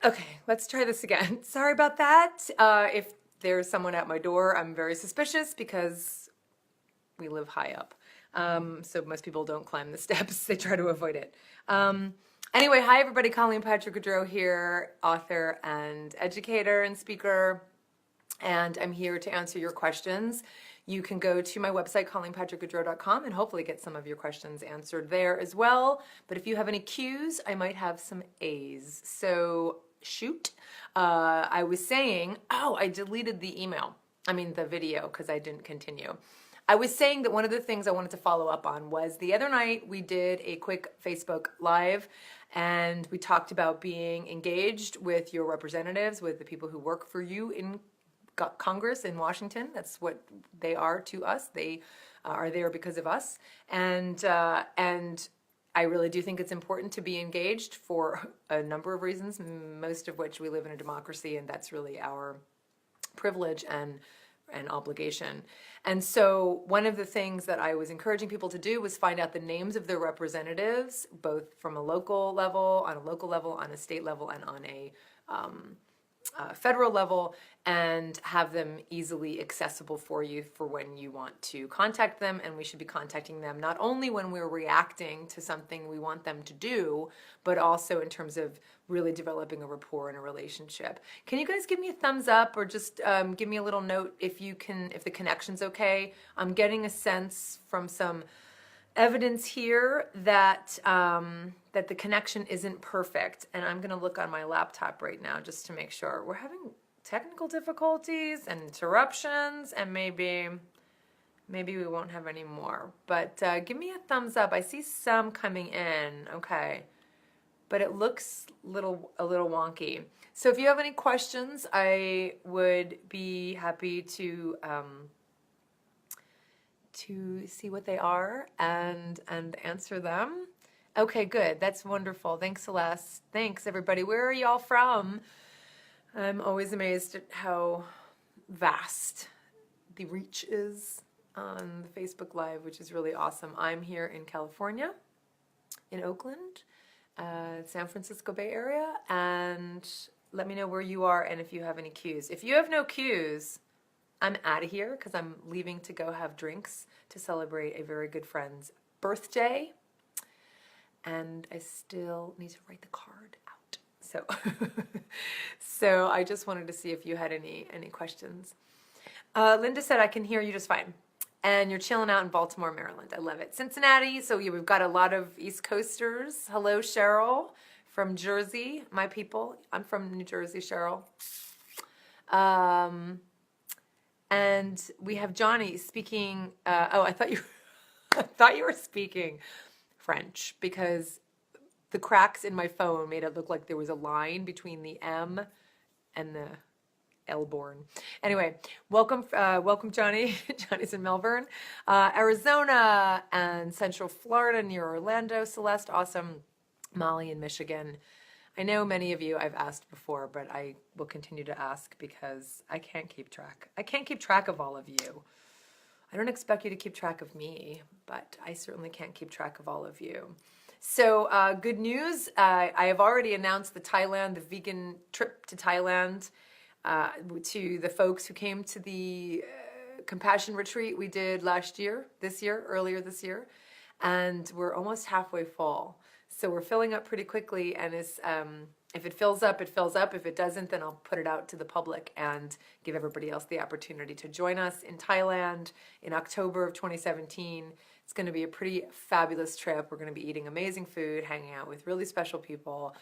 Okay, let's try this again. Sorry about that. If there's someone at my door, I'm very suspicious because we live high up. So most people don't climb the steps, they try to avoid it. Anyway, hi everybody, Colleen Patrick-Goudreau here, author and educator and speaker, and I'm here to answer your questions. You can go to my website, colleenpatrickgoudreau.com, and hopefully get some of your questions answered there as well. But if you have any Q's, I might have some A's. So shoot. I was saying, oh, I deleted the video, because I didn't continue. I was saying that one of the things I wanted to follow up on was the other night we did a quick Facebook Live and we talked about being engaged with your representatives, with the people who work for you in Congress in Washington. That's what they are to us. They are there because of us. And I really do think it's important to be engaged for a number of reasons, most of which we live in a democracy, and that's really our privilege and obligation. And so one of the things that I was encouraging people to do was find out the names of their representatives, both from a local level, on a state level, and on a federal level, and have them easily accessible for you for when you want to contact them. And we should be contacting them not only when we're reacting to something we want them to do, but also in terms of really developing a rapport and a relationship. Can you guys give me a thumbs up, or just give me a little note if the connection's okay? I'm getting a sense from some evidence here that that the connection isn't perfect, and I'm going to look on my laptop right now just to make sure. We're having technical difficulties and interruptions, and maybe we won't have any more. But give me a thumbs up. I see some coming in. Okay, but it looks a little wonky. So if you have any questions, I would be happy to see what they are and answer them. Okay, good. That's wonderful. Thanks, Celeste. Thanks, everybody. Where are y'all from? I'm always amazed at how vast the reach is on the Facebook Live, which is really awesome. I'm here in California, in Oakland, San Francisco Bay Area, and let me know where you are and if you have any cues. If you have no cues, I'm out of here because I'm leaving to go have drinks to celebrate a very good friend's birthday. And I still need to write the card out. So, so I just wanted to see if you had any questions. Linda said, I can hear you just fine. And you're chilling out in Baltimore, Maryland. I love it. Cincinnati, so we've got a lot of East Coasters. Hello, Cheryl from Jersey, my people. I'm from New Jersey, Cheryl. And we have Johnny speaking. I thought you were speaking French, because the cracks in my phone made it look like there was a line between the M and the Elborn. Anyway, welcome, Johnny. Johnny's in Melbourne, Arizona, and Central Florida near Orlando. Celeste, awesome. Molly in Michigan. I know many of you I've asked before, but I will continue to ask because I can't keep track. I can't keep track of all of you. I don't expect you to keep track of me, but I certainly can't keep track of all of you. So good news. I have already announced the vegan trip to Thailand to the folks who came to the compassion retreat we did earlier this year, and we're almost halfway full. So we're filling up pretty quickly, and if it fills up, it fills up. If it doesn't, then I'll put it out to the public and give everybody else the opportunity to join us in Thailand in October of 2017. It's going to be a pretty fabulous trip. We're going to be eating amazing food, hanging out with really special people.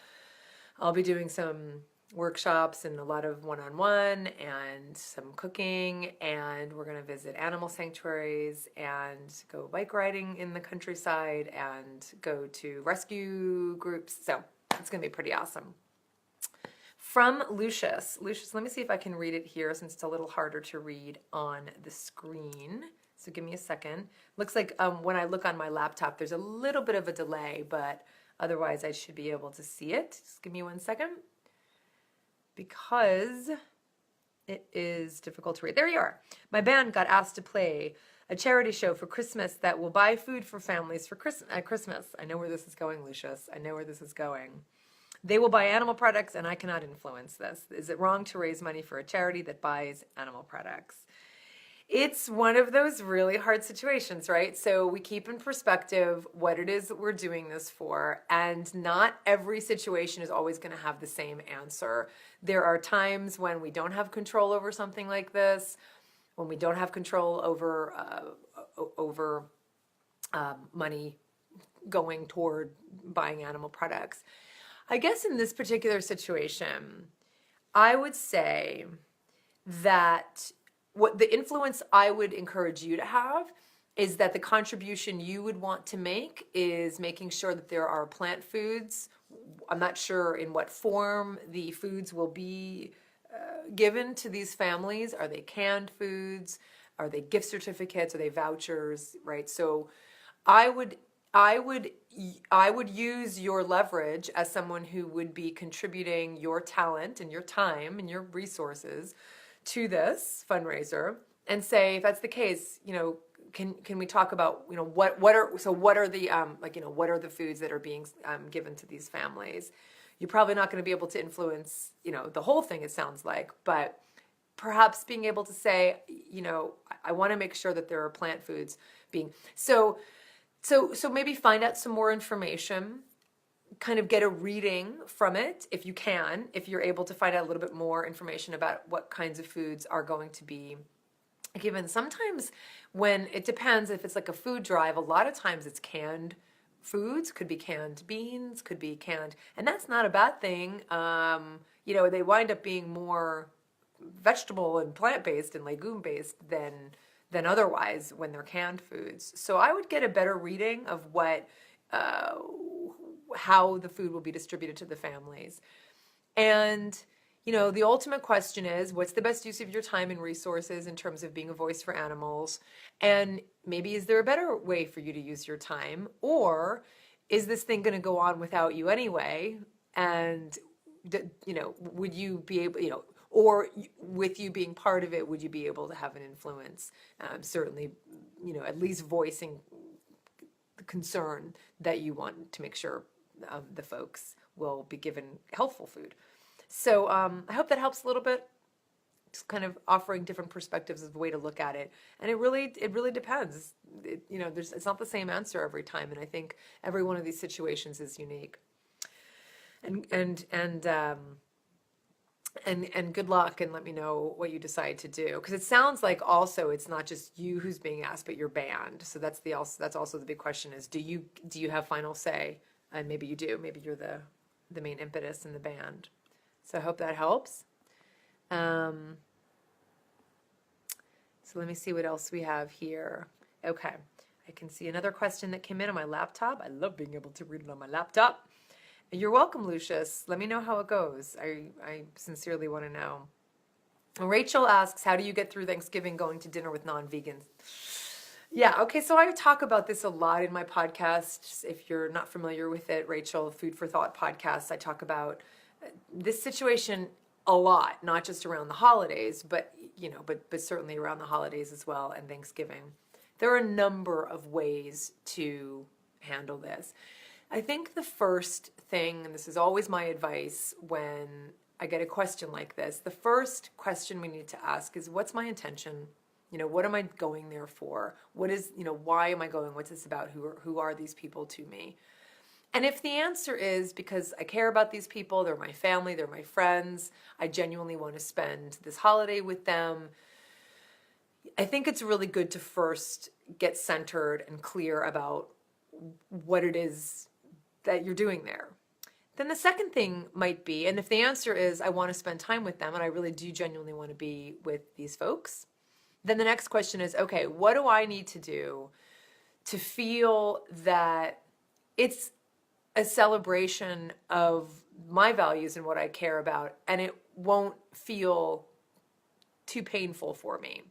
I'll be doing some workshops and a lot of one-on-one and some cooking, and we're going to visit animal sanctuaries and go bike riding in the countryside and go to rescue groups. So it's going to be pretty awesome. From Lucius, let me see if I can read it here since it's a little harder to read on the screen. So give me a second. Looks like when I look on my laptop, there's a little bit of a delay, but otherwise I should be able to see it. Just give me 1 second, because it is difficult to read. There you are. My band got asked to play a charity show for Christmas that will buy food for families for Christmas. I know where this is going, Lucius. I know where this is going. They will buy animal products and I cannot influence this. Is it wrong to raise money for a charity that buys animal products? It's one of those really hard situations, right? So we keep in perspective what it is that we're doing this for, and not every situation is always going to have the same answer. There are times when we don't have control over something like this, when we don't have control over money going toward buying animal products. I guess in this particular situation, I would say that what the influence I would encourage you to have is that the contribution you would want to make is making sure that there are plant foods. I'm not sure in what form the foods will be given to these families. Are they canned foods? Are they gift certificates? Are they vouchers? Right. So I would use your leverage as someone who would be contributing your talent and your time and your resources to this fundraiser, and say, if that's the case, can we talk about, what are the what are the foods that are being given to these families? You're probably not going to be able to influence, the whole thing, it sounds like, but perhaps being able to say, I want to make sure that there are plant foods being, so maybe find out some more information, kind of get a reading from it if you can, if you're able to find out a little bit more information about what kinds of foods are going to be given. Sometimes when it depends, if it's like a food drive, a lot of times it's canned foods, could be canned beans, could be canned, and that's not a bad thing. They wind up being more vegetable and plant-based and legume-based than otherwise when they're canned foods. So I would get a better reading of how the food will be distributed to the families. And, the ultimate question is, what's the best use of your time and resources in terms of being a voice for animals? And maybe is there a better way for you to use your time? Or is this thing going to go on without you anyway? And, would you be able, or with you being part of it, would you be able to have an influence? Certainly, at least voicing the concern that you want to make sure the folks will be given healthful food. So I hope that helps a little bit. Just kind of offering different perspectives of the way to look at it, and it really depends. It's not the same answer every time, and I think every one of these situations is unique. And good luck, and let me know what you decide to do, because it sounds like also it's not just you who's being asked, but your band. So that's also the big question is, do you have final say? And maybe you do. Maybe you're the main impetus in the band. So I hope that helps. So let me see what else we have here. Okay, I can see another question that came in on my laptop. I love being able to read it on my laptop. You're welcome, Lucius. Let me know how it goes. I sincerely want to know. Rachel asks, how do you get through Thanksgiving going to dinner with non-vegans? Yeah, okay, so I talk about this a lot in my podcast. If you're not familiar with it, Rachel, Food for Thought podcast, I talk about this situation a lot, not just around the holidays, but certainly around the holidays as well, and Thanksgiving. There are a number of ways to handle this. I think the first thing, and this is always my advice when I get a question like this, the first question we need to ask is, what's my intention? What am I going there for? What is, why am I going? What's this about? Who are these people to me? And if the answer is because I care about these people, they're my family, they're my friends, I genuinely want to spend this holiday with them, I think it's really good to first get centered and clear about what it is that you're doing there. Then the second thing might be, and if the answer is I want to spend time with them and I really do genuinely want to be with these folks, then the next question is, okay, what do I need to do to feel that it's a celebration of my values and what I care about, and it won't feel too painful for me?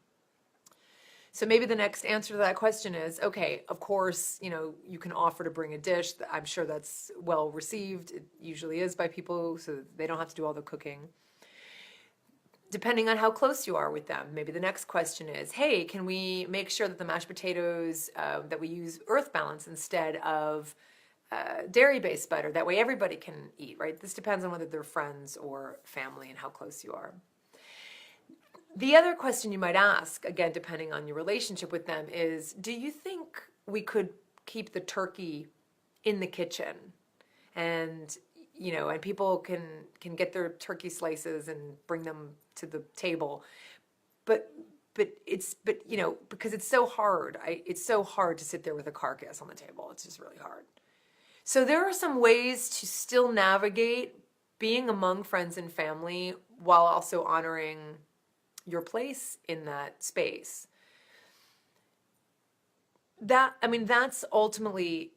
So maybe the next answer to that question is, okay, of course, you can offer to bring a dish. I'm sure that's well received. It usually is by people, so they don't have to do all the cooking. Depending on how close you are with them, maybe the next question is, hey, can we make sure that the mashed potatoes, that we use Earth Balance instead of dairy-based butter. That way everybody can eat, right? This depends on whether they're friends or family and how close you are. The other question you might ask, again, depending on your relationship with them, is do you think we could keep the turkey in the kitchen? And, and people can get their turkey slices and bring them to the table. But because it's so hard. It's so hard to sit there with a carcass on the table. It's just really hard. So there are some ways to still navigate being among friends and family while also honoring your place in that space. That's ultimately,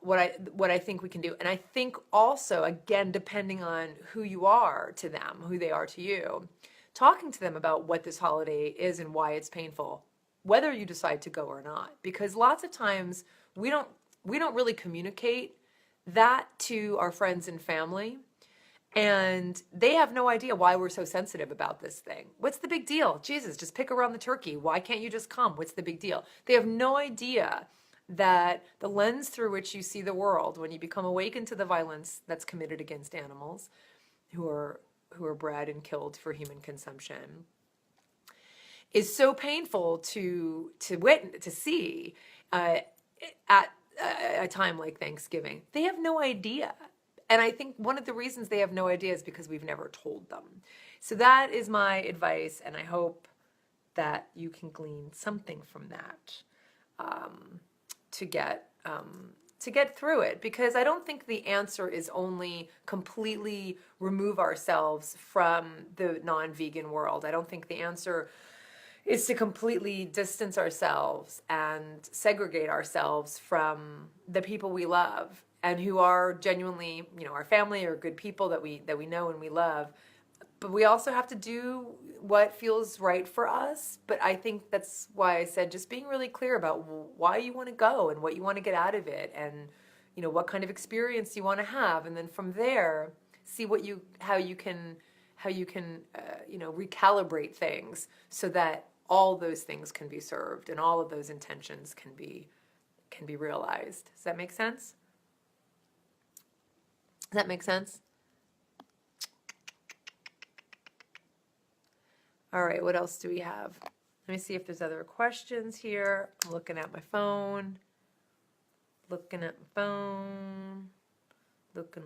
what I think we can do. And I think also, again, depending on who you are to them, who they are to you, talking to them about what this holiday is and why it's painful, whether you decide to go or not. Because lots of times we don't really communicate that to our friends and family. And they have no idea why we're so sensitive about this thing. What's the big deal? Jesus, just pick around the turkey. Why can't you just come? What's the big deal? They have no idea that the lens through which you see the world, when you become awakened to the violence that's committed against animals who are bred and killed for human consumption, is so painful to see at a time like Thanksgiving. They have no idea. And I think one of the reasons they have no idea is because we've never told them. So that is my advice, and I hope that you can glean something from that to get through it. Because I don't think the answer is only completely remove ourselves from the non-vegan world. I don't think the answer is to completely distance ourselves and segregate ourselves from the people we love and who are genuinely, our family or good people that we know and we love. But we also have to do what feels right for us. But I think that's why I said just being really clear about why you want to go and what you want to get out of it, and what kind of experience you want to have, and then from there see how you can recalibrate things so that all those things can be served and all of those intentions can be realized. Does that make sense? Does that make sense? All right, what else do we have? Let me see if there's other questions here. I'm looking at my phone. Looking. I'm not looking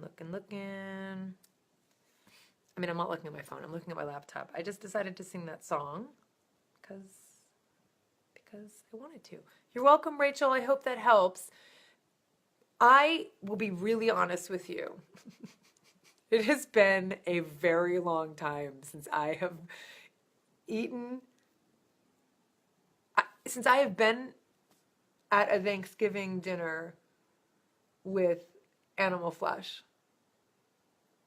at my phone. I'm looking at my laptop. I just decided to sing that song because I wanted to. You're welcome, Rachel. I hope that helps. I will be really honest with you. It has been a very long time since I have been at a Thanksgiving dinner with animal flesh.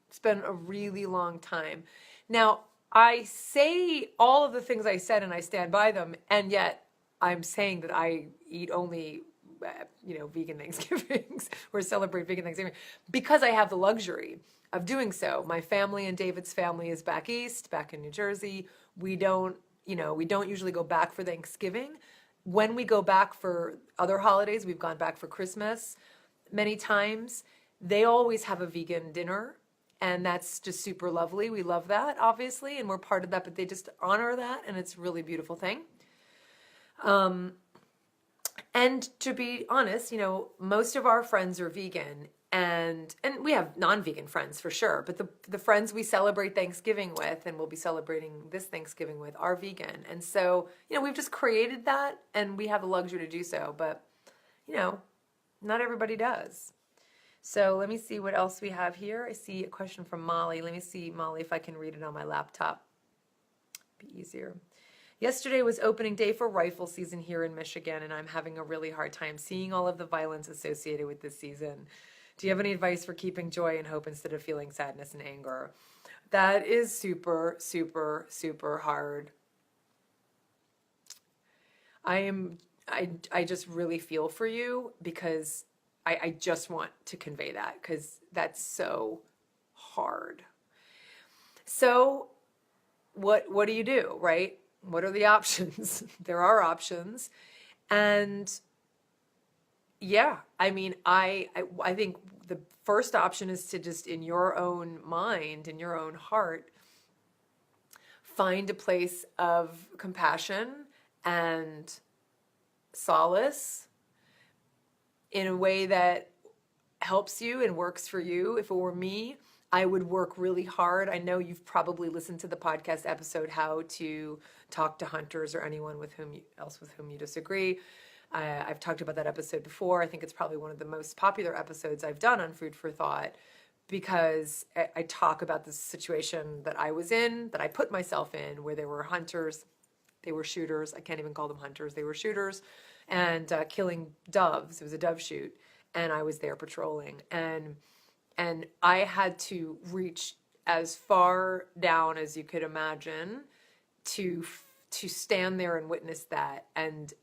It's been a really long time. Now, I say all of the things I said and I stand by them, and yet I'm saying that I eat only vegan Thanksgivings or celebrate vegan Thanksgiving because I have the luxury of doing so. My family and David's family is back east, back in New Jersey. We don't usually go back for Thanksgiving. When we go back for other holidays, we've gone back for Christmas many times. They always have a vegan dinner, and that's just super lovely. We love that, obviously, and we're part of that, but they just honor that, and it's a really beautiful thing. And to be honest, most of our friends are vegan, and we have non-vegan friends for sure, but the friends we celebrate Thanksgiving with and we'll be celebrating this Thanksgiving with are vegan. And so, we've just created that, and we have the luxury to do so, but, not everybody does. So let me see what else we have here. I see a question from Molly. Let me see, Molly, if I can read it on my laptop. Be easier. Yesterday was opening day for rifle season here in Michigan, and I'm having a really hard time seeing all of the violence associated with this season. Do you have any advice for keeping joy and hope instead of feeling sadness and anger? That is super, super, super hard. I just really feel for you because I just want to convey that because that's so hard. So what do you do, right? What are the options? There are options. And, Yeah, I mean, I think the first option is to just in your own mind, in your own heart, find a place of compassion and solace in a way that helps you and works for you. If it were me, I would work really hard. I know you've probably listened to the podcast episode, How to Talk to Hunters or anyone with whom you disagree. I've talked about that episode before. I think it's probably one of the most popular episodes I've done on Food for Thought, because I talk about this situation that I was in, that I put myself in, where there were hunters, they were shooters. I can't even call them hunters. They were shooters and killing doves. It was a dove shoot, and I was there patrolling, and I had to reach as far down as you could imagine to stand there and witness that, and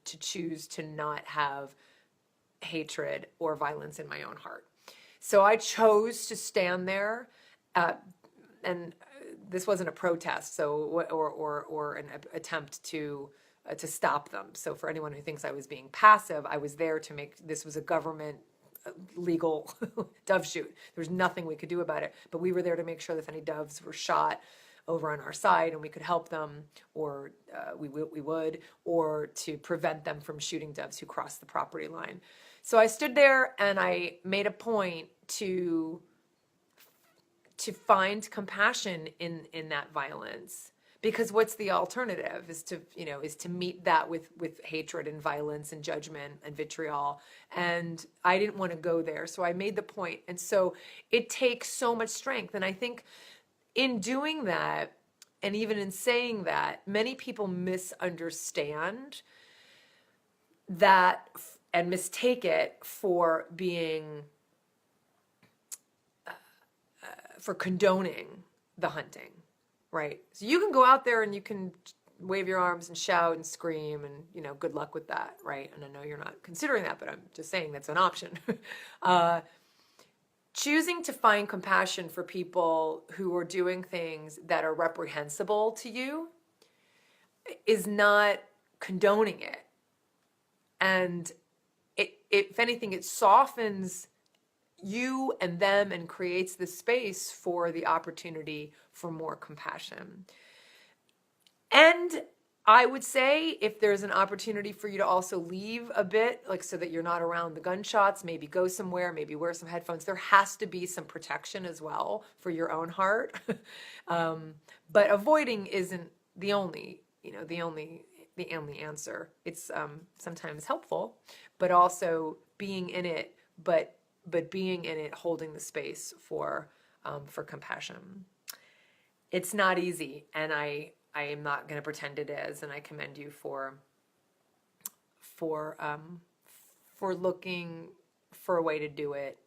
to choose to not have hatred or violence in my own heart. So I chose to stand there, and this wasn't a protest, or an attempt to stop them. So for anyone who thinks I was being passive, I was there to make this was a government legal dove shoot. There was nothing we could do about it, but we were there to make sure that if any doves were shot over on our side and we could help them, or we would, or to prevent them from shooting doves who crossed the property line. So I stood there and I made a point to find compassion in that violence, because what's the alternative is to meet that with hatred and violence and judgment and vitriol. And I didn't want to go there. So I made the point. And so it takes so much strength. And I think in doing that, and even in saying that, many people misunderstand that and mistake it for being, for condoning the hunting, right? So you can go out there and you can wave your arms and shout and scream and, good luck with that, right? And I know you're not considering that, but I'm just saying that's an option. Choosing to find compassion for people who are doing things that are reprehensible to you is not condoning it. And if anything, it softens you and them and creates the space for the opportunity for more compassion. And I would say if there's an opportunity for you to also leave a bit, like so that you're not around the gunshots, maybe go somewhere, maybe wear some headphones. There has to be some protection as well for your own heart. But avoiding isn't the only answer. It's sometimes helpful, but also being in it, but being in it, holding the space for compassion. It's not easy, and I am not going to pretend it is, and I commend you for looking for a way to do it,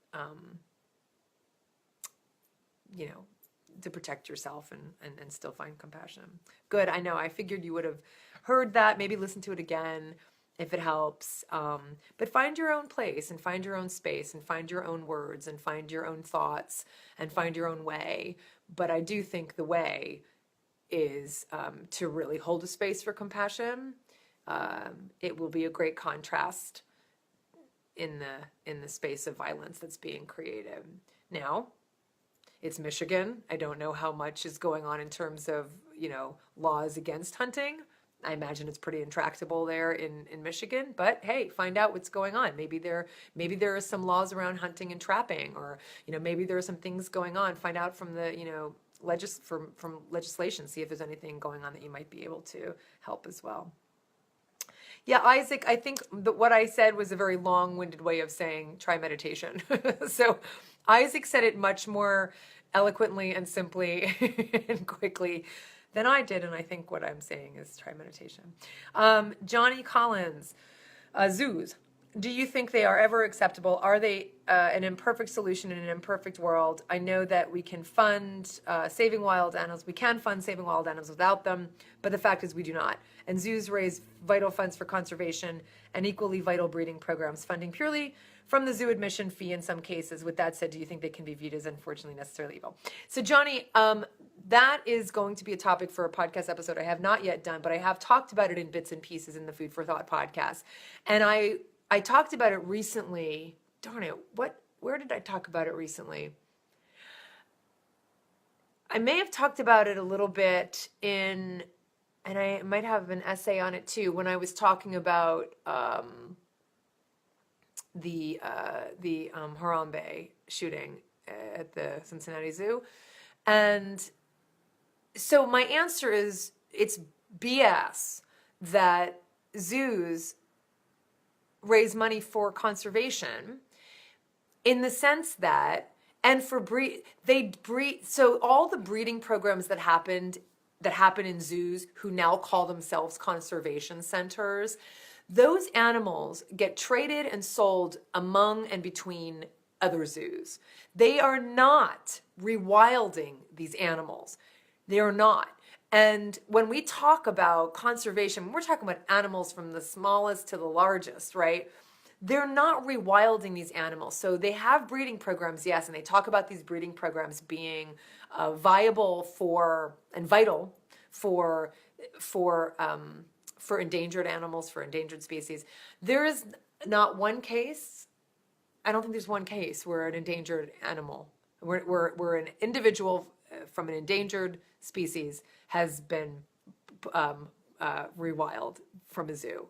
to protect yourself and still find compassion. Good. I know. I figured you would have heard that. Maybe listen to it again if it helps. But find your own place and find your own space and find your own words and find your own thoughts and find your own way. But I do think the way is to really hold a space for compassion. It will be a great contrast in the space of violence that's being created. Now, it's Michigan. I don't know how much is going on in terms of, laws against hunting. I imagine it's pretty intractable there in Michigan, but hey, find out what's going on. Maybe there are some laws around hunting and trapping, or, maybe there are some things going on. Find out from the, from legislation, see if there's anything going on that you might be able to help as well. Yeah, Isaac, I think that what I said was a very long-winded way of saying try meditation. So Isaac said it much more eloquently and simply and quickly than I did, and I think what I'm saying is try meditation. Johnny Collins, zoos. Do you think they are ever acceptable? Are they an imperfect solution in an imperfect world? I know that we can fund saving wild animals. We can fund saving wild animals without them, but the fact is we do not. And zoos raise vital funds for conservation and equally vital breeding programs, funding purely from the zoo admission fee in some cases. With that said, do you think they can be viewed as unfortunately necessarily evil? So Johnny, that is going to be a topic for a podcast episode I have not yet done, but I have talked about it in bits and pieces in the Food for Thought podcast. And I I talked about it recently. Darn it, where did I talk about it recently? I may have talked about it a little bit and I might have an essay on it too, when I was talking about the Harambe shooting at the Cincinnati Zoo. And so my answer is, it's BS that zoos raise money for conservation, in the sense that, and for so all the breeding programs that happen in zoos, who now call themselves conservation centers, those animals get traded and sold among and between other zoos. They are not rewilding these animals. They are not. And when we talk about conservation, we're talking about animals from the smallest to the largest, right? They're not rewilding these animals. So they have breeding programs, yes, and they talk about these breeding programs being viable for and vital for endangered animals, for endangered species. There is not one case. I don't think there's one case where an endangered animal, where an individual from an endangered species has been rewild from a zoo.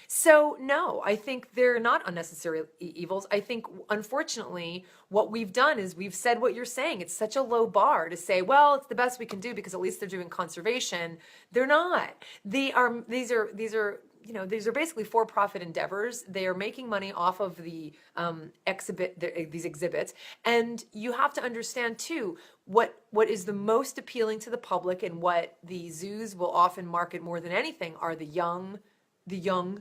So no, I think they're not unnecessary evils. I think, unfortunately, what we've done is we've said what you're saying. It's such a low bar to say, well, it's the best we can do because at least they're doing conservation. They're not. These are basically for-profit endeavors. They are making money off of these exhibits. And you have to understand too, what is the most appealing to the public, and what the zoos will often market more than anything, are the young,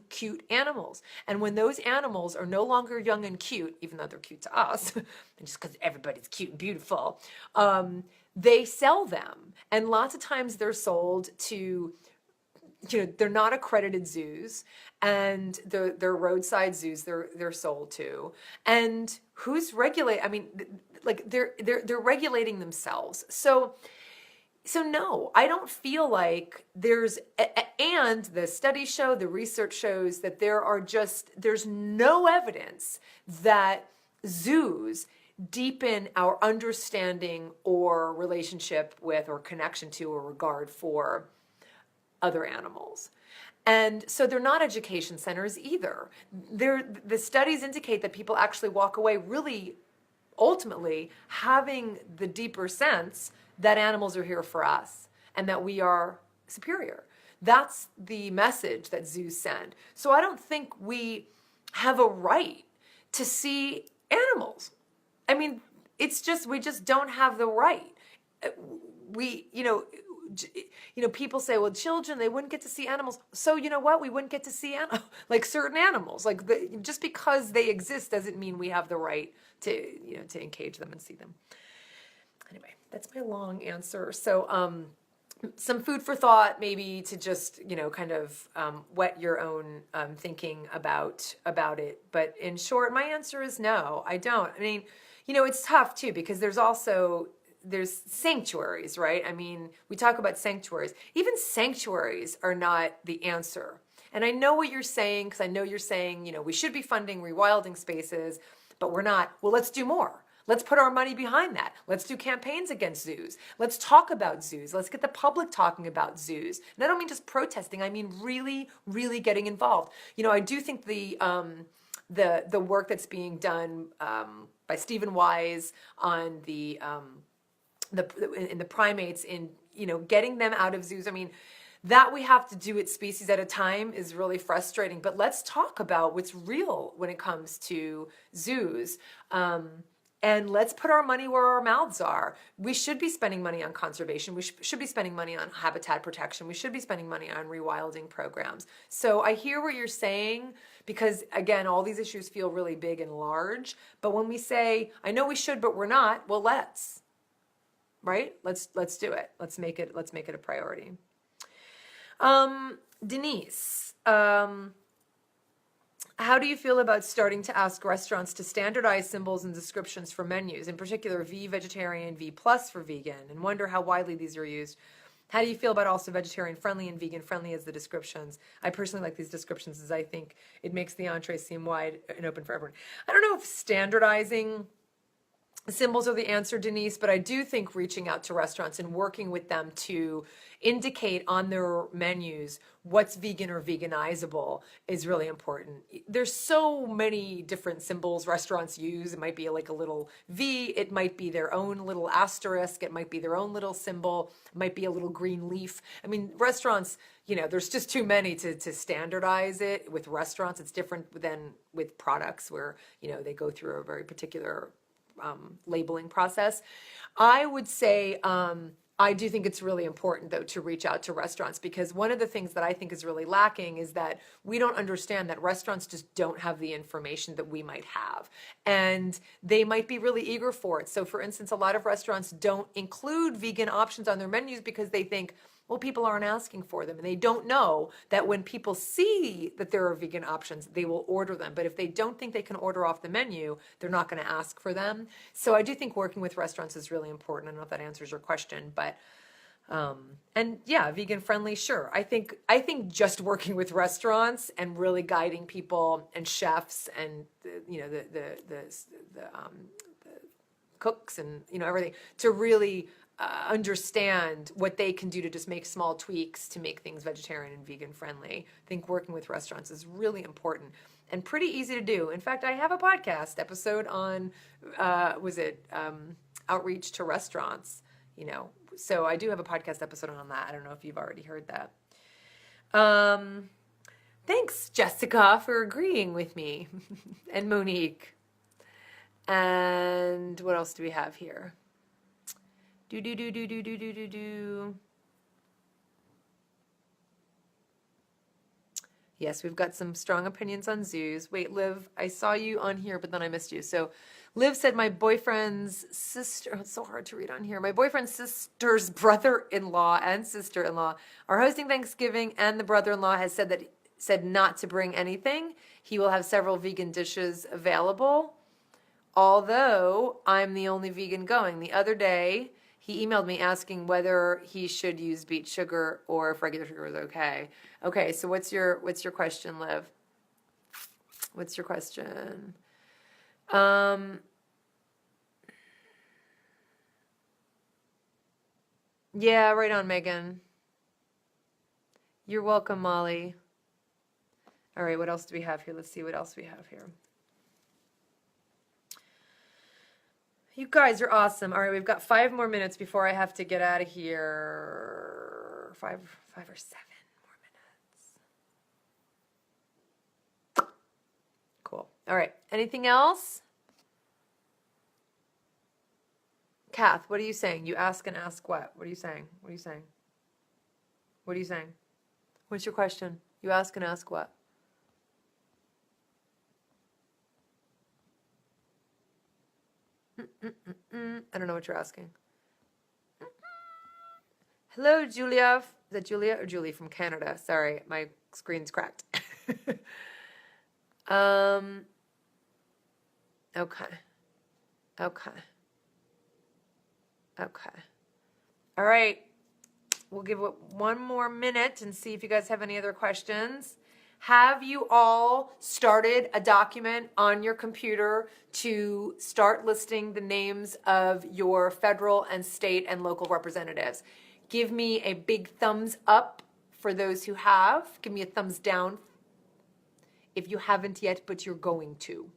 cute animals. And when those animals are no longer young and cute, even though they're cute to us, and just because everybody's cute and beautiful, they sell them. And lots of times they're sold to, they're not accredited zoos, and they're roadside zoos they're sold to. And who's regulating? I mean, like they're regulating themselves. So no, I don't feel like and the studies show, the research shows that there's no evidence that zoos deepen our understanding or relationship with, or connection to, or regard for other animals. And so they're not education centers either. The studies indicate that people actually walk away really, ultimately, having the deeper sense that animals are here for us and that we are superior. That's the message that zoos send. So I don't think we have a right to see animals. I mean, we just don't have the right. People say, well, children, they wouldn't get to see animals. So you know what? We wouldn't get to see like certain animals. Like just because they exist doesn't mean we have the right to engage them and see them. Anyway, that's my long answer. So some food for thought, maybe, to just kind of whet your own thinking about it. But in short, my answer is no, I don't. I mean, it's tough too, because there's sanctuaries, right? I mean, we talk about sanctuaries. Even sanctuaries are not the answer. And I know what you're saying, because I know you're saying, we should be funding rewilding spaces, but we're not. Well, let's do more. Let's put our money behind that. Let's do campaigns against zoos. Let's talk about zoos. Let's get the public talking about zoos. And I don't mean just protesting. I mean really, really getting involved. I do think the work that's being done by Stephen Wise on in the primates, in getting them out of zoos. I mean, that we have to do it species at a time is really frustrating. But let's talk about what's real when it comes to zoos. And let's put our money where our mouths are. We should be spending money on conservation. We should be spending money on habitat protection. We should be spending money on rewilding programs. So I hear what you're saying, because again, all these issues feel really big and large. But when we say, I know we should, but we're not, well, let's do it. Let's make it a priority. Denise, how do you feel about starting to ask restaurants to standardize symbols and descriptions for menus, in particular V vegetarian, V plus for vegan, and wonder how widely these are used? How do you feel about also vegetarian friendly and vegan friendly as the descriptions? I personally like these descriptions as I think it makes the entree seem wide and open for everyone. I don't know if standardizing symbols are the answer, Denise, but I do think reaching out to restaurants and working with them to indicate on their menus what's vegan or veganizable is really important. There's so many different symbols restaurants use. It might be like a little V, it might be their own little asterisk, it might be their own little symbol, it might be a little green leaf. I mean, restaurants, there's just too many to standardize it. With restaurants, it's different than with products where, they go through a very particular labeling process. I would say I do think it's really important, though, to reach out to restaurants, because one of the things that I think is really lacking is that we don't understand that restaurants just don't have the information that we might have. And they might be really eager for it. So, for instance, a lot of restaurants don't include vegan options on their menus because they think, well, people aren't asking for them. And they don't know that when people see that there are vegan options, they will order them. But if they don't think they can order off the menu, they're not going to ask for them. So I do think working with restaurants is really important. I don't know if that answers your question, but and yeah, vegan friendly, sure. I think just working with restaurants and really guiding people and chefs and the cooks and everything to really understand what they can do to just make small tweaks to make things vegetarian and vegan friendly. I think working with restaurants is really important and pretty easy to do. In fact, I have a podcast episode on, outreach to restaurants, so I do have a podcast episode on that. I don't know if you've already heard that. Thanks, Jessica, for agreeing with me and Monique. And what else do we have here? Yes, we've got some strong opinions on zoos. Wait, Liv, I saw you on here, but then I missed you. So Liv said my boyfriend's sister, it's so hard to read on here. My boyfriend's sister's brother-in-law and sister-in-law are hosting Thanksgiving, and the brother-in-law has said not to bring anything. He will have several vegan dishes available, although I'm the only vegan going. The other day, he emailed me asking whether he should use beet sugar or if regular sugar was okay. Okay, so what's your question, Liv? What's your question? Yeah, right on, Megan. You're welcome, Molly. All right, what else do we have here? Let's see what else we have here. You guys are awesome. All right, we've got 5 more minutes before I have to get out of here. 5 or 7 more minutes. Cool. All right. Anything else? Kath, what are you saying? You ask and ask what? What are you saying? What are you saying? What are you saying? What's your question? You ask and ask what? I don't know what you're asking. Hello, Julia. Is that Julia or Julie from Canada? Sorry, my screen's cracked. Okay. All right. We'll give it 1 more minute and see if you guys have any other questions. Have you all started a document on your computer to start listing the names of your federal and state and local representatives? Give me a big thumbs up for those who have. Give me a thumbs down if you haven't yet, but you're going to.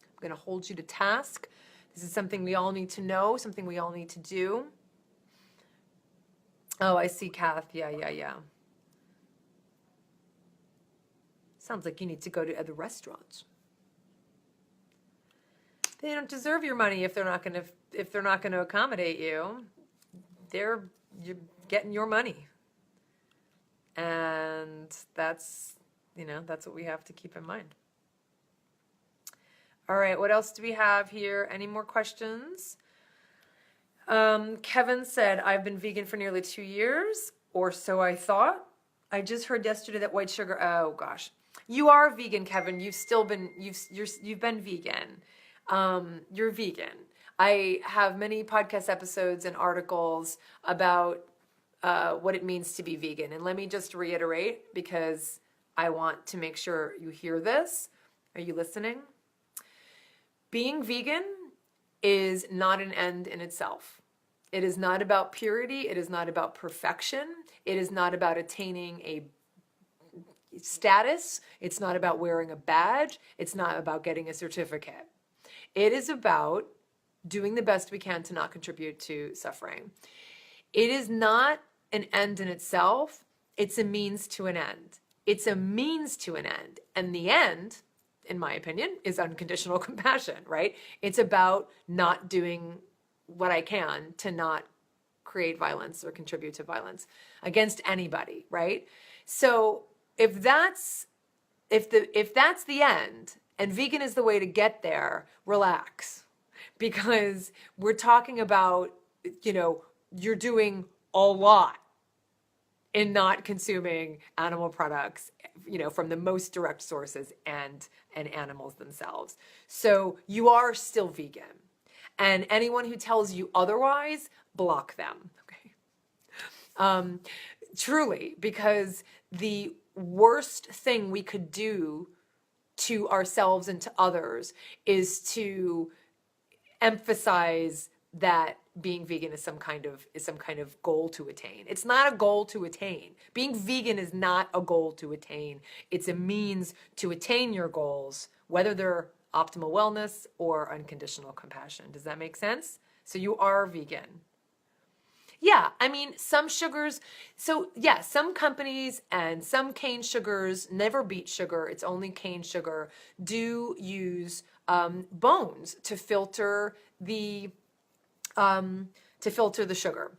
I'm going to hold you to task. This is something we all need to know, something we all need to do. Oh, I see, Kath. Yeah. Sounds like you need to go to other restaurants. They don't deserve your money if they're not going to accommodate you. You're getting your money, and that's what we have to keep in mind. All right, what else do we have here? Any more questions? Kevin said, I've been vegan for nearly 2 years, or so I thought. I just heard yesterday that white sugar, oh gosh. You are vegan, Kevin. You've been vegan. You're vegan. I have many podcast episodes and articles about what it means to be vegan. And let me just reiterate, because I want to make sure you hear this. Are you listening? Being vegan is not an end in itself. It is not about purity. It is not about perfection. It is not about attaining a status. It's not about wearing a badge. It's not about getting a certificate. It is about doing the best we can to not contribute to suffering. It is not an end in itself. It's a means to an end. It's a means to an end. And the end, in my opinion, is unconditional compassion, right? It's about not doing what I can to not create violence or contribute to violence against anybody, right? So if that's the end and vegan is the way to get there, relax. Because we're talking about, you're doing a lot in not consuming animal products, from the most direct sources and animals themselves. So you are still vegan. And anyone who tells you otherwise, block them. Okay. Truly, because the worst thing we could do to ourselves and to others is to emphasize that being vegan is some kind of goal to attain. It's not a goal to attain. Being vegan is not a goal to attain. It's a means to attain your goals, whether they're optimal wellness or unconditional compassion. Does that make sense? So you are vegan. Yeah, I mean, some sugars, some companies and some cane sugars, never beet sugar, it's only cane sugar, do use bones to filter the sugar.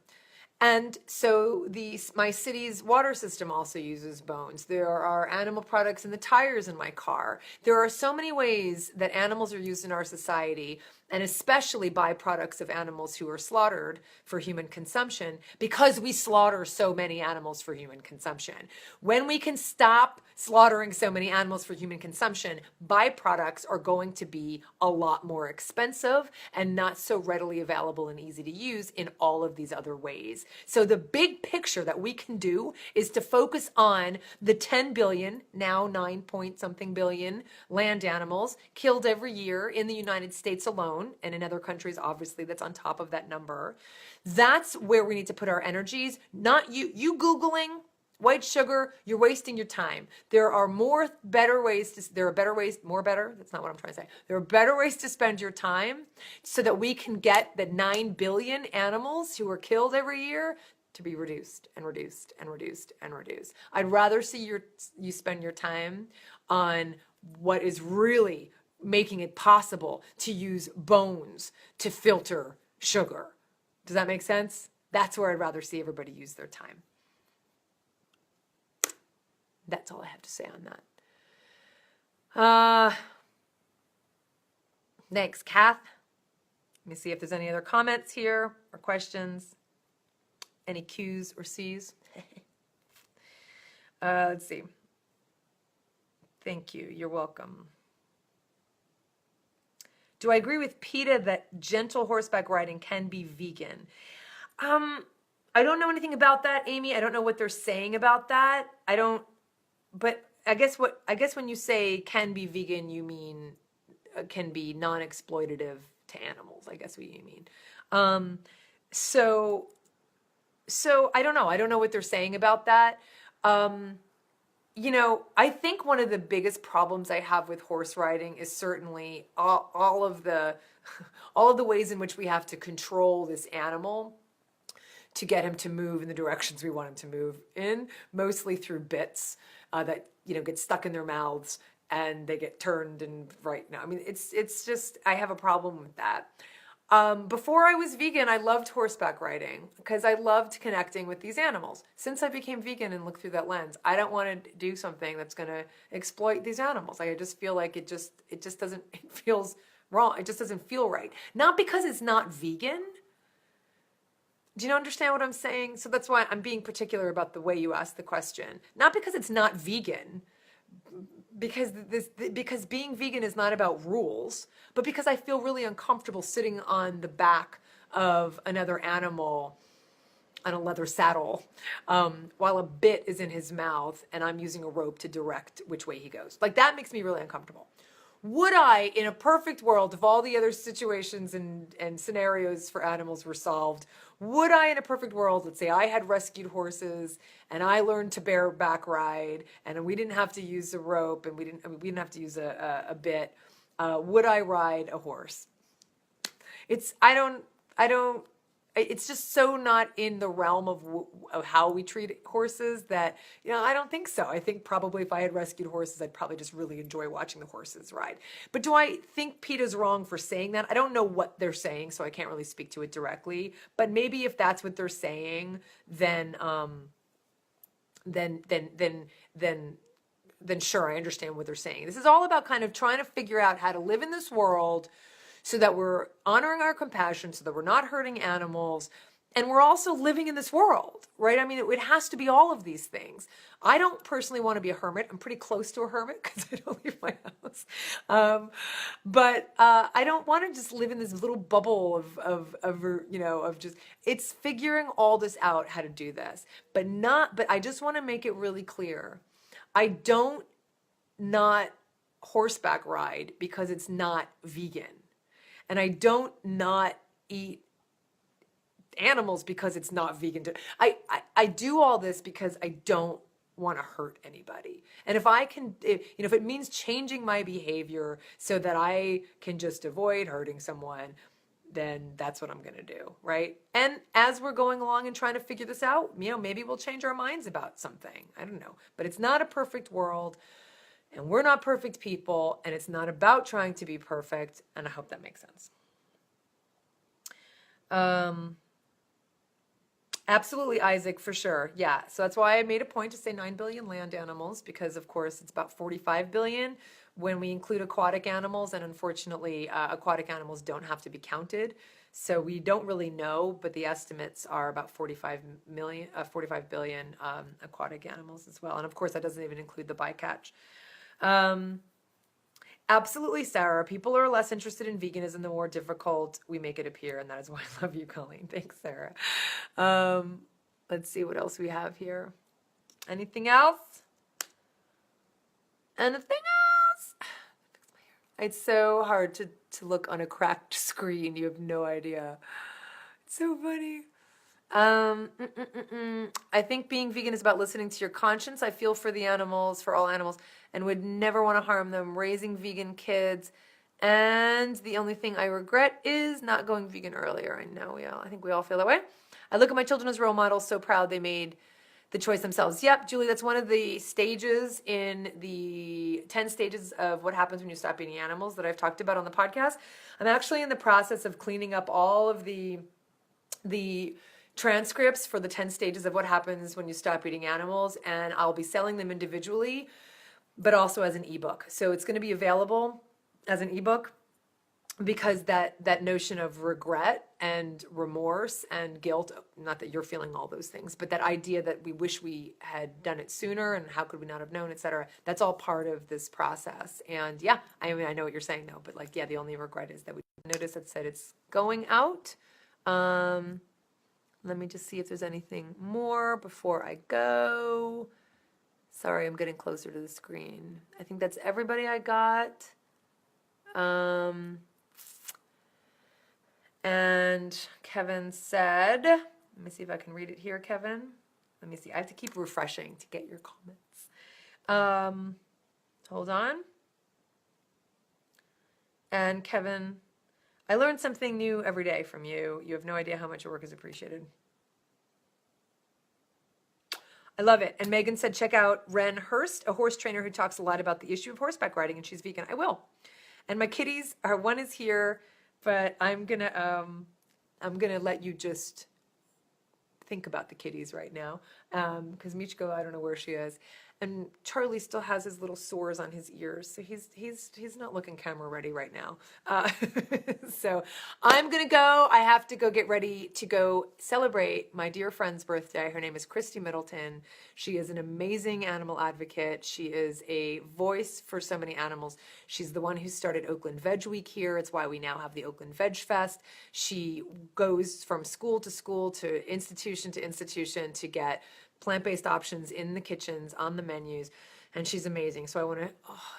And so my city's water system also uses bones. There are animal products in the tires in my car. There are so many ways that animals are used in our society, and especially byproducts of animals who are slaughtered for human consumption, because we slaughter so many animals for human consumption. When we can stop slaughtering so many animals for human consumption, byproducts are going to be a lot more expensive and not so readily available and easy to use in all of these other ways. So the big picture that we can do is to focus on the 10 billion, now 9 point something billion land animals killed every year in the United States alone, and in other countries, obviously, that's on top of that number. That's where we need to put our energies, not you Googling white sugar, you're wasting your time. There are better ways, that's not what I'm trying to say. There are better ways to spend your time so that we can get the 9 billion animals who are killed every year to be reduced and reduced and reduced and reduced. I'd rather see you spend your time on what is really making it possible to use bones to filter sugar. Does that make sense? That's where I'd rather see everybody use their time. That's all I have to say on that. Next, Kath. Let me see if there's any other comments here or questions. Any Q's or C's? Let's see. Thank you. You're welcome. Do I agree with PETA that gentle horseback riding can be vegan? I don't know anything about that, Amy. I don't know what they're saying about that. But I guess when you say can be vegan, you mean can be non-exploitative to animals. I guess what you mean. So I don't know. I don't know what they're saying about that. I think one of the biggest problems I have with horse riding is certainly all of the ways in which we have to control this animal to get him to move in the directions we want him to move in, mostly through bits that get stuck in their mouths and they get turned and right now. I mean, it's just, I have a problem with that. Before I was vegan, I loved horseback riding because I loved connecting with these animals. Since I became vegan and looked through that lens, I don't want to do something that's going to exploit these animals. I just feel like it feels wrong. It just doesn't feel right. Not because it's not vegan. Do you understand what I'm saying? So that's why I'm being particular about the way you ask the question. Not because it's not vegan, because being vegan is not about rules, but because I feel really uncomfortable sitting on the back of another animal on a leather saddle, while a bit is in his mouth and I'm using a rope to direct which way he goes. Like that makes me really uncomfortable. Would I, in a perfect world, if all the other situations and scenarios for animals were solved, would I, in a perfect world, let's say I had rescued horses and I learned to bareback ride and we didn't have to use a rope and we didn't have to use a bit, would I ride a horse? It's just so not in the realm of how we treat horses that, I don't think so. I think probably if I had rescued horses, I'd probably just really enjoy watching the horses ride. But do I think PETA's wrong for saying that? I don't know what they're saying, so I can't really speak to it directly. But maybe if that's what they're saying, then sure, I understand what they're saying. This is all about kind of trying to figure out how to live in this world so that we're honoring our compassion, so that we're not hurting animals, and we're also living in this world, right? I mean, it has to be all of these things. I don't personally want to be a hermit. I'm pretty close to a hermit because I don't leave my house. But I don't want to just live in this little bubble of just, it's figuring all this out, how to do this. But I just want to make it really clear. I don't not horseback ride because it's not vegan. And I don't not eat animals because it's not vegan. I do all this because I don't want to hurt anybody. And if it means changing my behavior so that I can just avoid hurting someone, then that's what I'm going to do, right? And as we're going along and trying to figure this out, maybe we'll change our minds about something. I don't know. But it's not a perfect world. And we're not perfect people, and it's not about trying to be perfect, and I hope that makes sense. Absolutely, Isaac, for sure. Yeah, so that's why I made a point to say 9 billion land animals, because, of course, it's about 45 billion when we include aquatic animals, and unfortunately, aquatic animals don't have to be counted. So we don't really know, but the estimates are about 45 billion aquatic animals as well. And, of course, that doesn't even include the bycatch. Absolutely, Sarah. People are less interested in veganism the more difficult we make it appear, and that is why I love you, Colleen. Thanks, Sarah. Let's see what else we have here. Anything else? Anything else? It's so hard to look on a cracked screen. You have no idea. It's so funny. I think being vegan is about listening to your conscience. I feel for the animals, for all animals, and would never want to harm them. Raising vegan kids, and the only thing I regret is not going vegan earlier. I know I think we all feel that way. I look at my children as role models, so proud they made the choice themselves. Yep, Julie, that's one of the stages in the 10 stages of what happens when you stop eating animals that I've talked about on the podcast. I'm actually in the process of cleaning up all of the transcripts for the 10 stages of what happens when you stop eating animals, and I'll be selling them individually, but also as an ebook. So it's going to be available as an ebook because that notion of regret and remorse and guilt, not that you're feeling all those things, but that idea that we wish we had done it sooner and how could we not have known, etc. That's all part of this process. And yeah, I mean, I know what you're saying though, but the only regret is that we noticed that said it's going out. Let me just see if there's anything more before I go. Sorry, I'm getting closer to the screen. I think that's everybody I got. And Kevin said, let me see if I can read it here, Kevin. Let me see. I have to keep refreshing to get your comments. Hold on. And Kevin, I learned something new every day from you. You have no idea how much your work is appreciated. I love it. And Megan said, check out Ren Hurst, a horse trainer who talks a lot about the issue of horseback riding, and she's vegan. I will. And my kitties, one is here, but I'm gonna let you just think about the kitties right now, because Michiko, I don't know where she is. and Charlie still has his little sores on his ears, so he's not looking camera ready right now. So I'm gonna go. I have to go get ready to go celebrate my dear friend's birthday. Her name is Christy Middleton. She is an amazing animal advocate. She is a voice for so many animals. She's the one who started Oakland Veg Week here. It's why we now have the Oakland Veg Fest. She goes from school to institution to get plant-based options in the kitchens, on the menus, and she's amazing. So I want to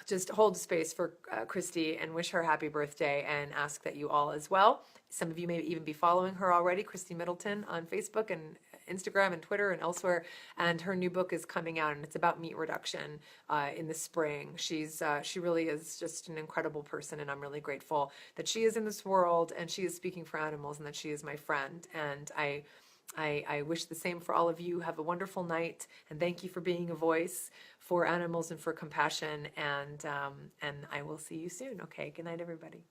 just hold space for Christy and wish her happy birthday and ask that you all as well. Some of you may even be following her already, Christy Middleton, on Facebook and Instagram and Twitter and elsewhere. And her new book is coming out, and it's about meat reduction in the spring. She really is just an incredible person, and I'm really grateful that she is in this world and she is speaking for animals and that she is my friend. And I wish the same for all of you. Have a wonderful night, and thank you for being a voice for animals and for compassion. And I will see you soon. Okay, good night, everybody.